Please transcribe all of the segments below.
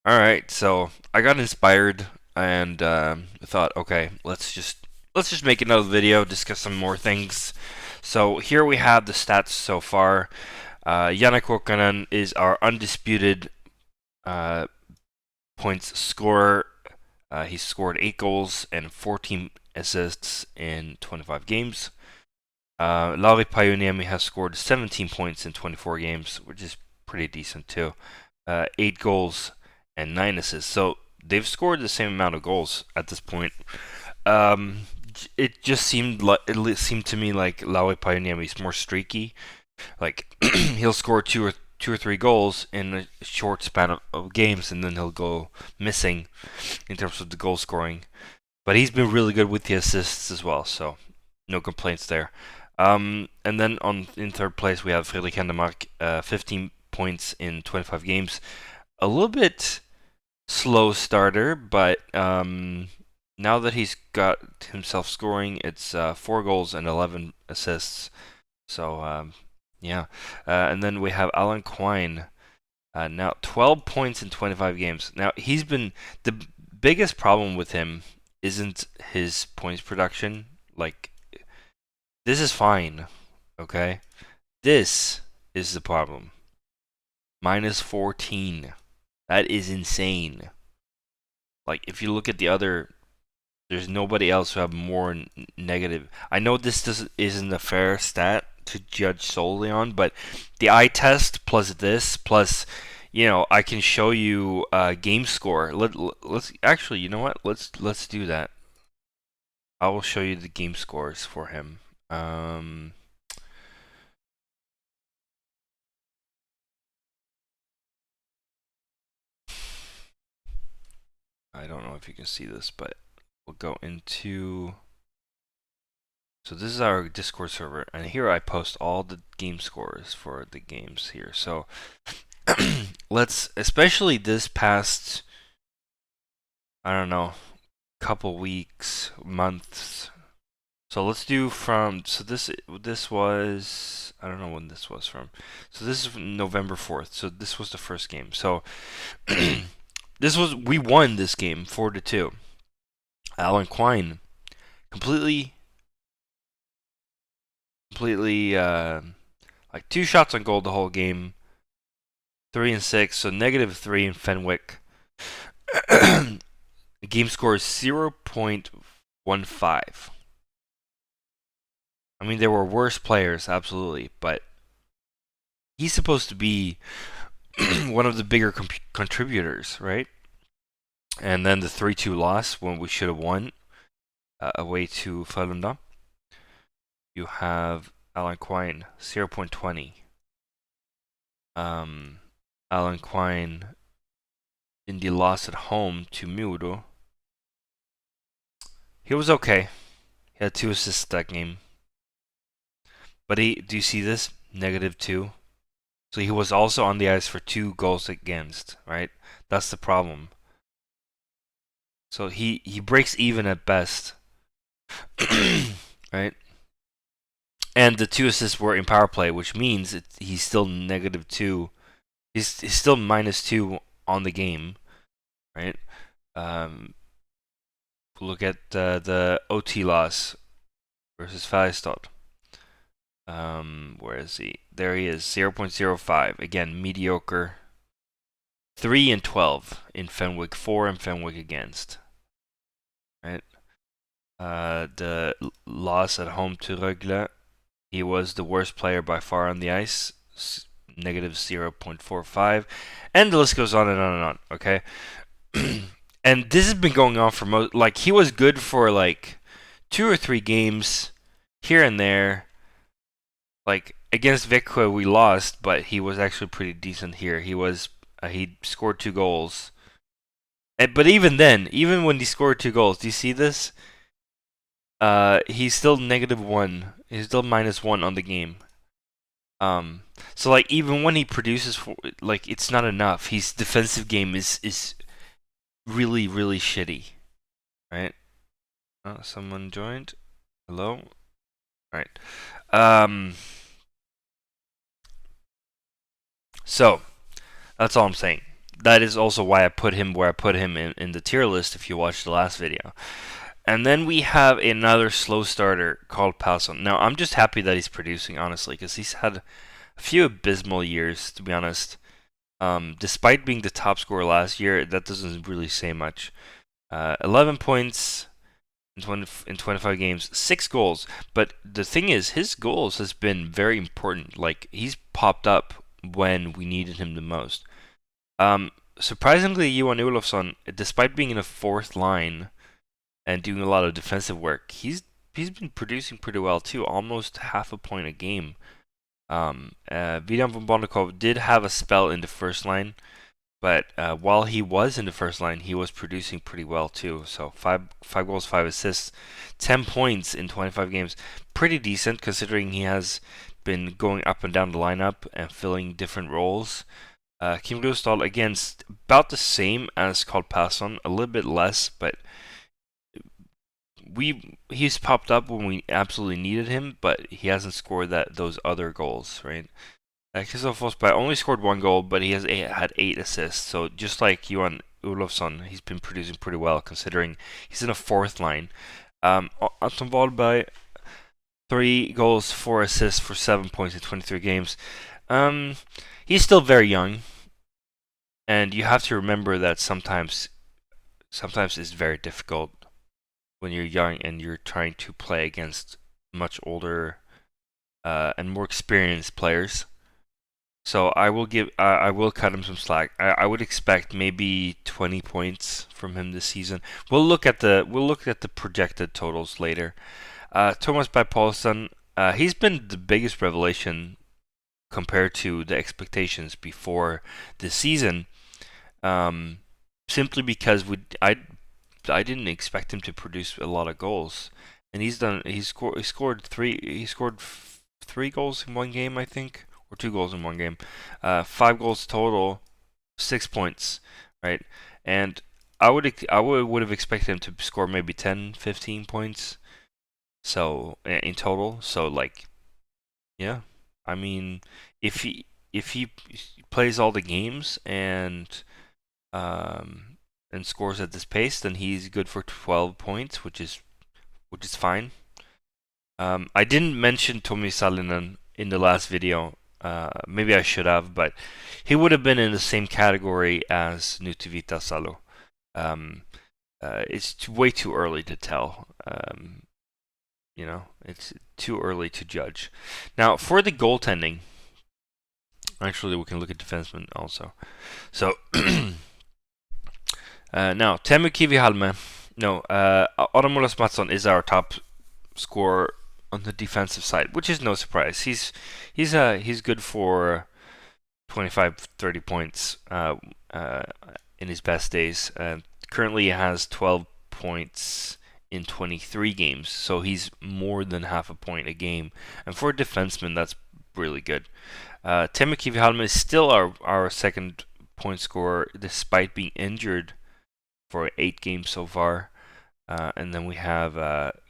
All right, so I got inspired and thought, okay, let's just make another video, discuss some more things. So here we have the stats so far. Yannick Wokkanen is our undisputed uh, points scorer. He scored 8 goals and 14 assists in 25 games. Lauri Pajuniemi has scored 17 points in 24 games, which is pretty decent too. 8 goals and 9 assists. So they've scored the same amount of goals at this point. Um, it just seemed to me like Lauri Pajuniemi is more streaky. Like he'll score two or three goals in a short span of games, and then he'll go missing in terms of the goal scoring. But he's been really good with the assists as well, so no complaints there. And then in third place we have Fredrik Hendemark, 15 points in 25 games. A little bit slow starter, but now that he's got himself scoring, it's 4 goals and 11 assists. So yeah, and then we have Alan Quine. Now 12 points in 25 games. Now he's been the biggest problem with him isn't his points production. Like this is fine, okay? This is the problem. Minus 14. That is insane. Like if you look at the other, there's nobody else who have more negative. I know isn't a fair stat to judge solely on, but the eye test plus this plus, I can show you game score. Let's actually, you know what? Let's do that. I will show you the game scores for him. I don't know if you can see this, but we'll go into. So this is our Discord server, and here I post all the game scores for the games here. So let's, especially this past, I don't know, couple weeks, months. So let's do from. So this was, I don't know when this was from. So this is November 4th. So this was the first game. So we won this game 4-2. Alan Quine completely like 2 shots on goal the whole game, 3 and 6, so -3 in Fenwick. The game score is 0.15. I mean, there were worse players, absolutely, but he's supposed to be one of the bigger contributors, right? And then the 3-2 loss when we should have won away to Frölunda. You have Alan Quine, 0.20. Alan Quine in the loss at home to Muro. He was okay. He had 2 assists that game. But do you see this? -2. So he was also on the ice for 2 goals against, right? That's the problem. So he breaks even at best. Right? And the 2 assists were in power play, which means he's still -2. He's still -2 on the game, right? Look at the OT loss versus Färjestad. Where is he? There he is, 0.05. Again, mediocre. 3-12 in Fenwick, 4 in Fenwick against. Right. The loss at home to Rögle, he was the worst player by far on the ice, -0.45, and the list goes on and on and on. Okay. And this has been going on for like he was good for like 2 or 3 games here and there. Like against Växjö we lost, but he was actually pretty decent here. He scored 2 goals. But even then, even when he scored 2 goals, do you see this? He's still -1. He's still -1 on the game. So like even when he produces, like it's not enough. His defensive game is really really shitty, right? Oh, someone joined. Hello. All right. So that's all I'm saying. that is also why I put him where I put him in the tier list if you watched the last video. And then we have another slow starter called Palson. Now, I'm just happy that he's producing, honestly, because he's had a few abysmal years, to be honest. Despite being the top scorer last year, that doesn't really say much. 11 points in 25 games, 6 goals. But the thing is, his goals has been very important. Like, he's popped up when we needed him the most. Surprisingly, Johan Olofsson, despite being in a fourth line and doing a lot of defensive work, he's been producing pretty well too, almost half a point a game. William von Bondakov did have a spell in the first line, but while he was in the first line, he was producing pretty well too. So five goals, 5 assists, 10 points in 25 games, pretty decent considering he has been going up and down the lineup and filling different roles. Kim Gustall against about the same as Carl Passon, a little bit less, but he's popped up when we absolutely needed him, but he hasn't scored those other goals, right? Kristoffer Forsberg only scored 1 goal, but he has had 8 assists. So just like Johan Olofsson, he's been producing pretty well considering he's in a fourth line. Anton Wahlberg, 3 goals, 4 assists for 7 points in 23 games. He's still very young, and you have to remember that sometimes it's very difficult when you're young and you're trying to play against much older and more experienced players. So I will cut him some slack. I would expect maybe 20 points from him this season. We'll look at the projected totals later. Thomas By Paulson, he's been the biggest revelation compared to the expectations before this season. Simply because I didn't expect him to produce a lot of goals, and he scored 3 goals in one game, I think, or 2 goals in one game. 5 goals total, 6 points, right? And I would have expected him to score maybe 10, 15 points. So in total, so like, yeah, I mean, if he plays all the games and scores at this pace, then he's good for 12 points, which is fine. I didn't mention Tommy Salinen in the last video. Maybe I should have, but he would have been in the same category as Nutivita Salo. It's way too early to tell. It's too early to judge. Now, for the goaltending, actually, we can look at defensemen also. So, now, Teemu Kivihalme. No, Adam Olas Mattsson is our top scorer on the defensive side, which is no surprise. He's good for 25, 30 points in his best days. Currently, he has 12 points in 23 games, so he's more than half a point a game. And for a defenseman, that's really good. Teemu Kivihalme is still our second point scorer, despite being injured for 8 games so far. And then we have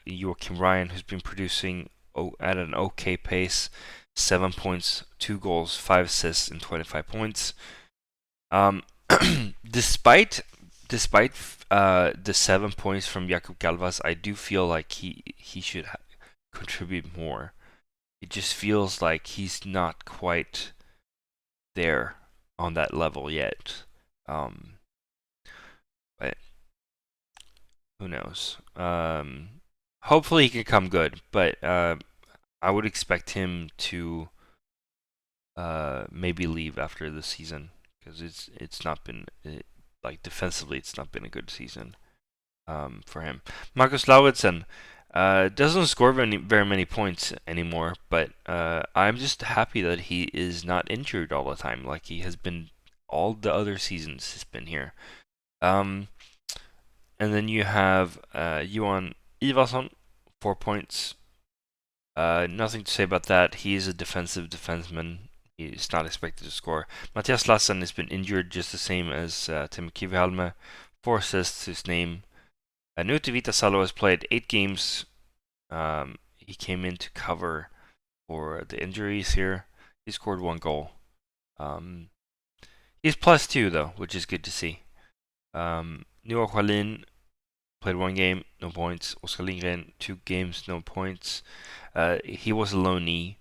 Joakim Ryan, who's been producing at an okay pace. 7 points, 2 goals, 5 assists, and 25 points. Despite the 7 points from Jakub Galvas, I do feel like he should contribute more. It just feels like he's not quite there on that level yet. But who knows? Hopefully he can come good, but I would expect him to maybe leave after the season because it's not been like defensively it's not been a good season for him. Marcus Lauritsen doesn't score very many points anymore, but I'm just happy that he is not injured all the time like he has been all the other seasons he's been here. And then you have Johan Ivarsson, 4 points. Nothing to say about that. He is a defensive defenseman. He's not expected to score. Matthias Lassen has been injured just the same as Teemu Kivihalme. 4 assists, his name. Nutivita Salo has played 8 games. He came in to cover for the injuries here. He scored 1 goal. He's +2 though, which is good to see. Noah Quine played 1 game, no points. Oskar Lindgren, 2 games, no points. He was a loanee.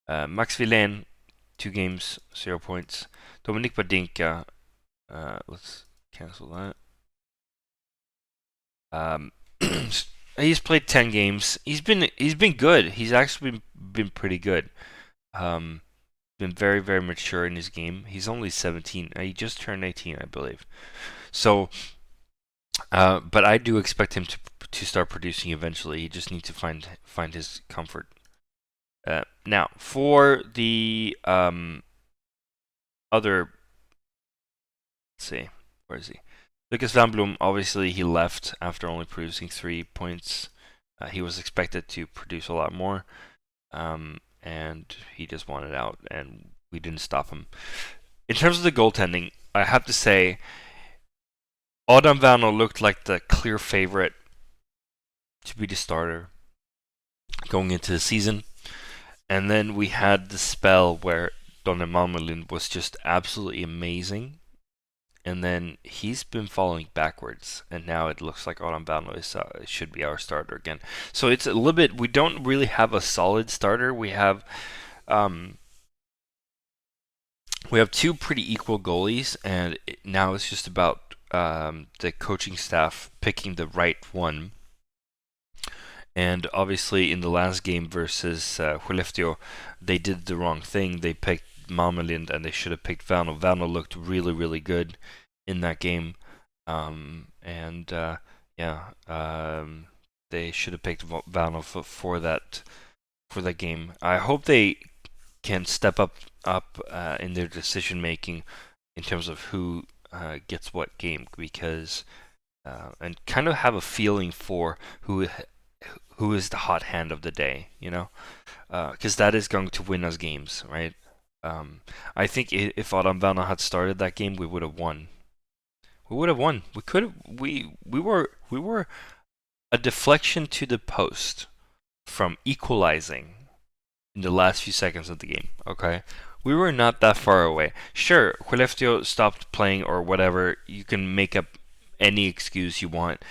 Max Villain, 2 games, 0 points. Dominik Badinka, let's cancel that. He's played 10 games. He's been good. He's actually been pretty good. Um, been very very mature in his game. He's only 17. He just turned 18, I believe. So, but I do expect him to start producing eventually. He just needs to find his comfort. Now for the other, let's see, where is he? Lucas Van Bloom, obviously he left after only producing 3 points. He was expected to produce a lot more, and he just wanted out, and we didn't stop him. In terms of the goaltending, I have to say, Adam Vano looked like the clear favorite to be the starter going into the season. And then we had the spell where Donne Malmelind was just absolutely amazing. And then he's been falling backwards, and now it looks like Adam Vano should be our starter again. So it's a little bit. We don't really have a solid starter. We have 2 pretty equal goalies, and now it's just about the coaching staff picking the right one. And obviously, in the last game versus Skellefteå, they did the wrong thing. They picked Malmelind, and they should have picked Vano. Vano looked really, really good in that game, they should have picked Vano for that game. I hope they can step up in their decision making in terms of who gets what game, because and kind of have a feeling for who is the hot hand of the day, because that is going to win us games, right? I think if Adam Vano had started that game, we would have won. We could have. We were a deflection to the post from equalizing in the last few seconds of the game. Okay, we were not that far away. Sure, Skellefteå stopped playing or whatever. You can make up any excuse you want,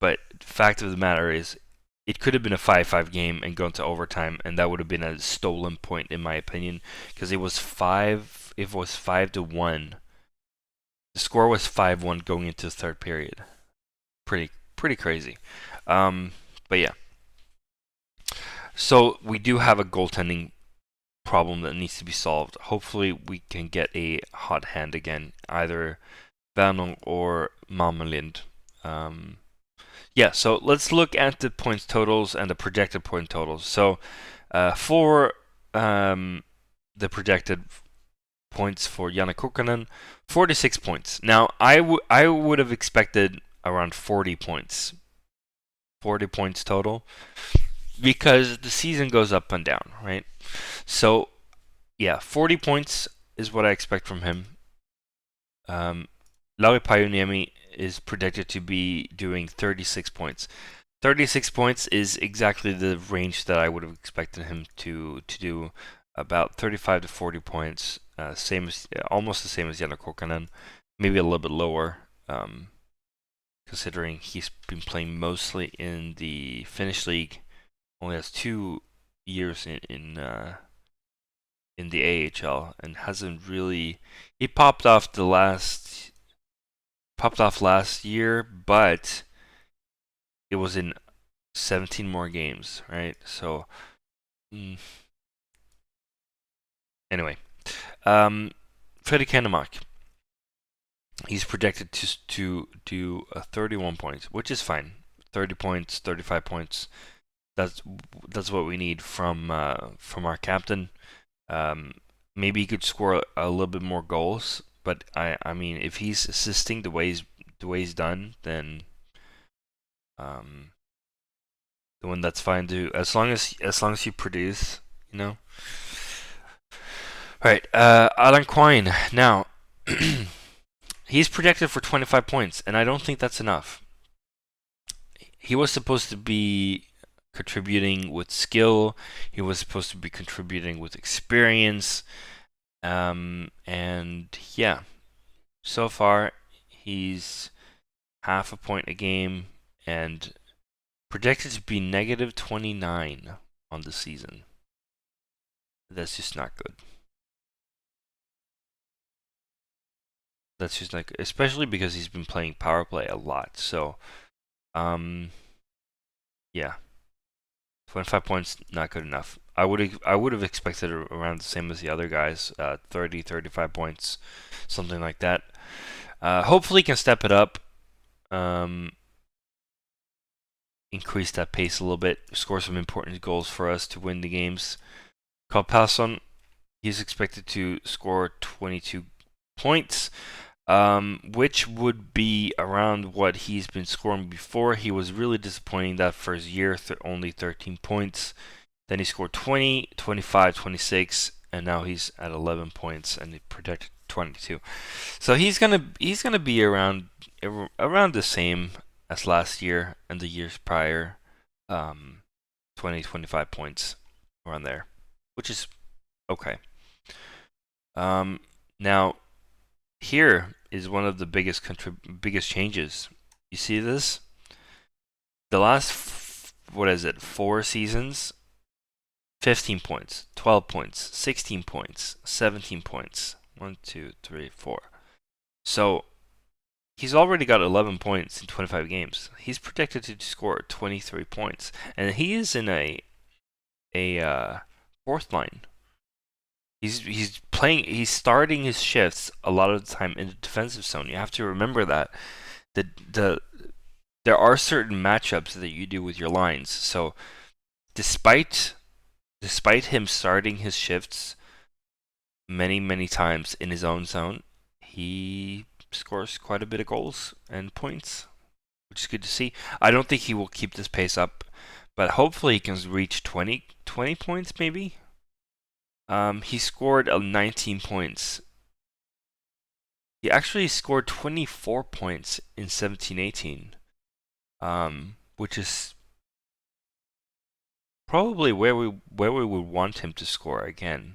but the fact of the matter is, it could have been a 5-5 game and gone to overtime, and that would have been a stolen point in my opinion, because it was 5-1. The score was 5-1 going into the third period. Pretty crazy. But yeah. So we do have a goaltending problem that needs to be solved. Hopefully we can get a hot hand again, either Vano or Malmelind. So let's look at the points totals and the projected point totals. So for the projected points for Janne Kukkonen, 46 points. Now I would have expected around 40 points. 40 points total, because the season goes up and down, right? So yeah, 40 points is what I expect from him. Lauri Pajuniemi is predicted to be doing 36 points. 36 points is exactly the range that I would have expected him to do, about 35 to 40 points, almost the same as Janne Kukkonen, maybe a little bit lower, considering he's been playing mostly in the Finnish league, only has 2 years in the AHL, and hasn't really. He popped off last year, but it was in 17 more games, right? So anyway, Fredrik Hennemark, he's projected to do 31 points, which is fine. 30 points, 35 points. That's what we need from our captain. Maybe he could score a little bit more goals, but I mean, if he's assisting the way he's done, then that's fine too. As long as you produce, All right, Alan Quine now. He's projected for 25 points, and I don't think that's enough. He was supposed to be contributing with skill. He was supposed to be contributing with experience. And yeah, So far, he's half a point a game and projected to be negative 29 on the season. That's just not good. That's just not good, especially because he's been playing power play a lot. So, yeah, 25 points not good enough. I would have expected around the same as the other guys, 30, 35 points, something like that. Hopefully, he can step it up, um, increase that pace a little bit, score some important goals for us to win the games. Carl Passon, he's expected to score 22 points, which would be around what he's been scoring before. He was really disappointing that first year, only 13 points. Then he scored 20, 25, 26, and now he's at 11 points and he projected 22. So he's gonna be around the same as last year and the years prior, 20, 25 points around there, which is okay. Now here is one of the biggest changes. You see this? The last what is it? 4 seasons, 15 points, 12 points, 16 points, 17 points. 1, 2, 3, 4. So he's already got 11 points in 25 games. He's projected to score 23 points, and he is in a fourth line. He's playing. He's starting his shifts a lot of the time in the defensive zone. You have to remember that the there are certain matchups that you do with your lines. So despite him starting his shifts many times in his own zone, he scores quite a bit of goals and points, which is good to see. I don't think he will keep this pace up, but hopefully he can reach 20 points maybe. He scored 19 points. He actually scored 24 points in 17-18, which is probably where we would want him to score again.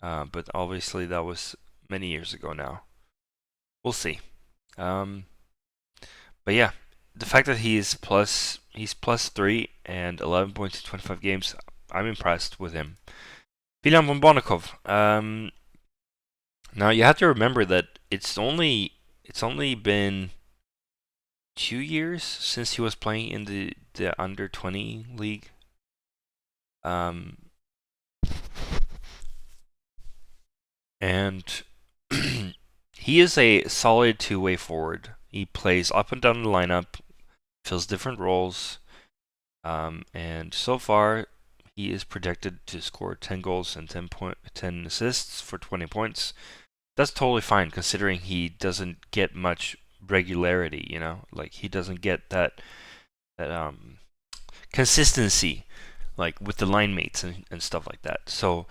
But obviously that was many years ago now. We'll see. But yeah, the fact that he's +3 and 11 points in 25 games, I'm impressed with him. William von Bonakov. Now you have to remember that it's only been 2 years since he was playing in the under 20 league. And he is a solid two-way forward. He plays up and down the lineup, fills different roles, and so far he is projected to score 10 goals and 10 assists for 20 points. That's totally fine considering he doesn't get much regularity. Like he doesn't get that consistency, like with the line mates and stuff like that. So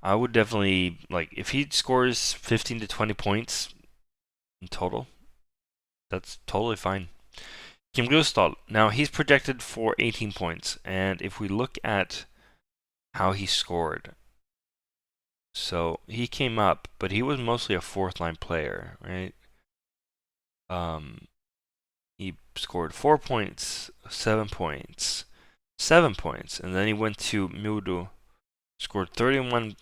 I would definitely like if he scores 15 to 20 points in total. That's totally fine. Kim Gustad. Now he's projected for 18 points, and if we look at how he scored, so he came up, but he was mostly a fourth line player, right? He scored 4 points, 7 points, 7 points, and then he went to Mudo, scored 31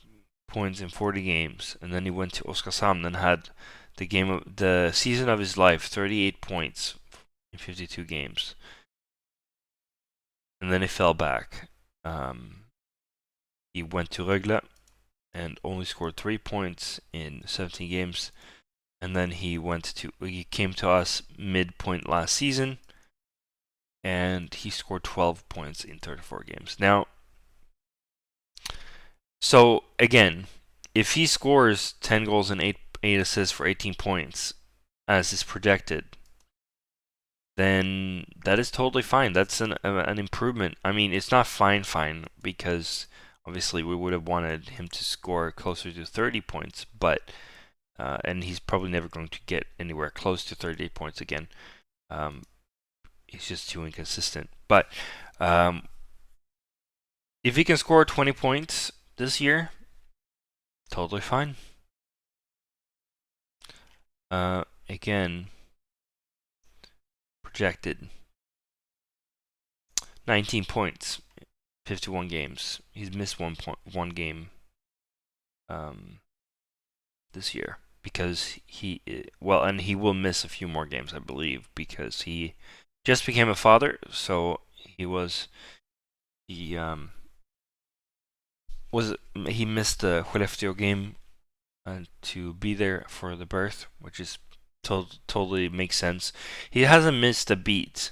points in 40 games, and then he went to Oskarshamn and had the season of his life, 38 points in 52 games. And then he fell back. He went to Rögle and only scored 3 points in 17 games. And then he came to us midpoint last season, and he scored 12 points in 34 games. Now, so again, if he scores 10 goals and 8 assists for 18 points, as is projected, then that is totally fine. That's an improvement. I mean, it's not fine because obviously we would have wanted him to score closer to 30 points, but and he's probably never going to get anywhere close to 38 points again. He's just too inconsistent. But if he can score 20 points this year, totally fine. Again, projected 19 points, 51 games. He's missed one game um, this year because and he will miss a few more games, I believe, because he just became a father. So he was he missed the Skellefteå game to be there for the birth, which is totally makes sense. He hasn't missed a beat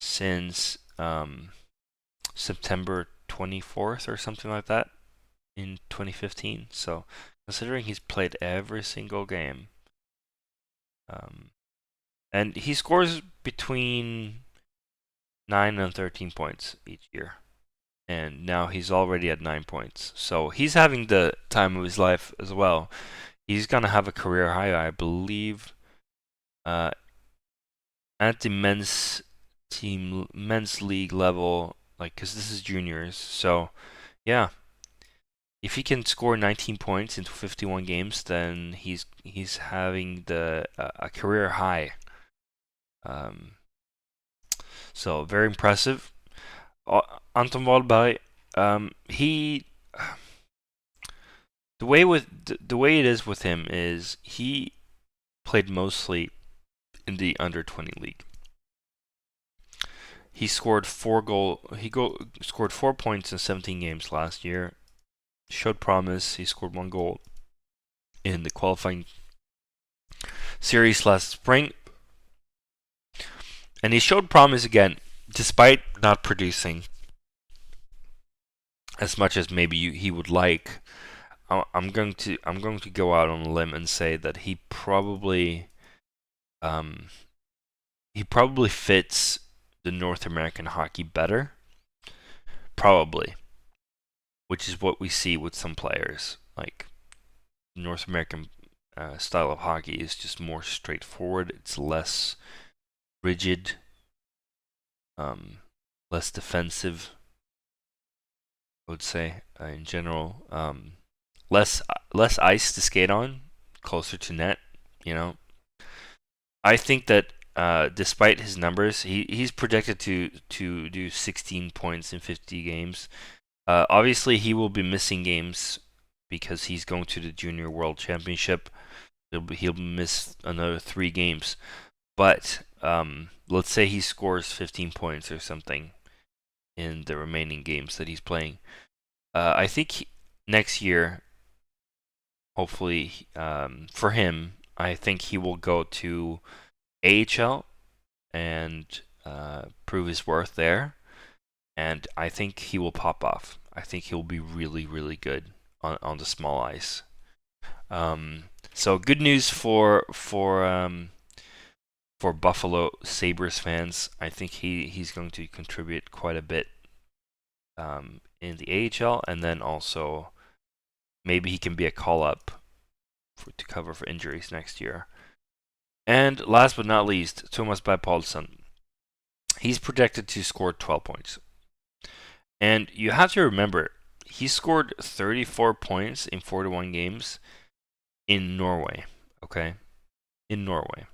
since September 24th or something like that in 2015. So considering he's played every single game, um, and he scores between 9 and 13 points each year. And now he's already at 9 points. So he's having the time of his life as well. He's going to have a career high, I believe, uh, at the men's league level, like, because this is juniors. So, yeah, if he can score 19 points into 51 games, then he's having a career high. Um, so very impressive. Anton Wahlberg, he the way it is with him is he played mostly in the under 20 league. He scored scored 4 points in 17 games last year. Showed promise. He scored 1 goal in the qualifying series last spring, and he showed promise again, despite not producing as much as maybe he would like. I'm going to go out on a limb and say that um, he probably fits the North American hockey better, probably, which is what we see with some players. Like North American style of hockey is just more straightforward. It's less rigid, less defensive. I would say in general, less ice to skate on, closer to net. You know, I think that despite his numbers, he's projected to do 16 points in 50 games. Obviously, he will be missing games because he's going to the Junior World Championship. He'll miss another 3 games. But let's say he scores 15 points or something in the remaining games that he's playing. I think next year, hopefully for him, I think he will go to AHL and prove his worth there. And I think he will pop off. I think he'll be really, really good on the small ice. So good news for Buffalo Sabres fans. I think he's going to contribute quite a bit in the AHL, and then also maybe he can be a call up to cover for injuries next year. And last but not least, Thomas Berg Paulsen. He's projected to score 12 points. And you have to remember, he scored 34 points in 41 games in Norway. Okay? In Norway,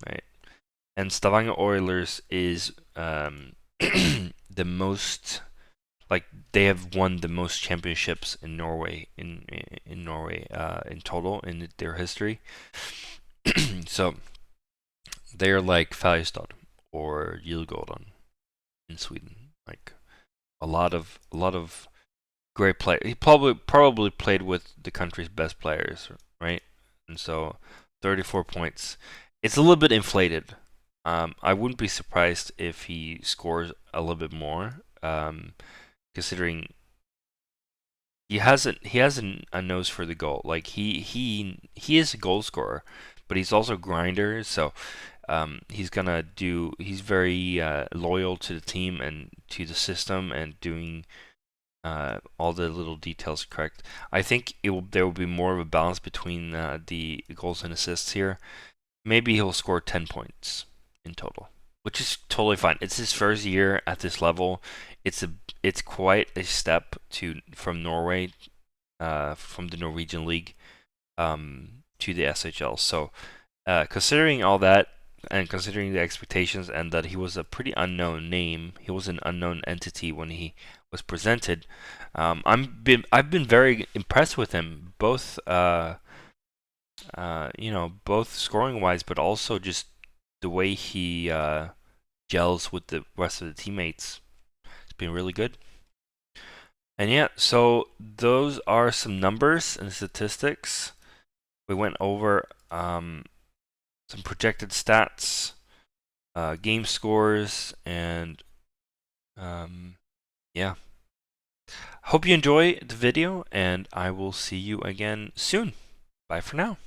right? And Stavanger Oilers is the most, like, they have won the most championships in Norway in Norway in total in their history. So they're like Färjestad or Djurgården in Sweden. Like a lot of great play. He probably played with the country's best players, right? And so 34 points. It's a little bit inflated. I wouldn't be surprised if he scores a little bit more, considering he has a nose for the goal. Like he is a goal scorer, but he's also a grinder. So he's very loyal to the team and to the system and doing all the little details correct. I think there will be more of a balance between the goals and assists here. Maybe he'll score 10 points in total, which is totally fine. It's his first year at this level. It's quite a step from Norway, from the Norwegian league, to the SHL. So considering all that, and considering the expectations, and that he was a pretty unknown name, he was an unknown entity when he was presented. I've been very impressed with him, both both scoring wise, but also just the way he gels with the rest of the teammates. It's been really good. And yeah, so those are some numbers and statistics. We went over some projected stats, game scores, and yeah. Hope you enjoy the video, and I will see you again soon. Bye for now.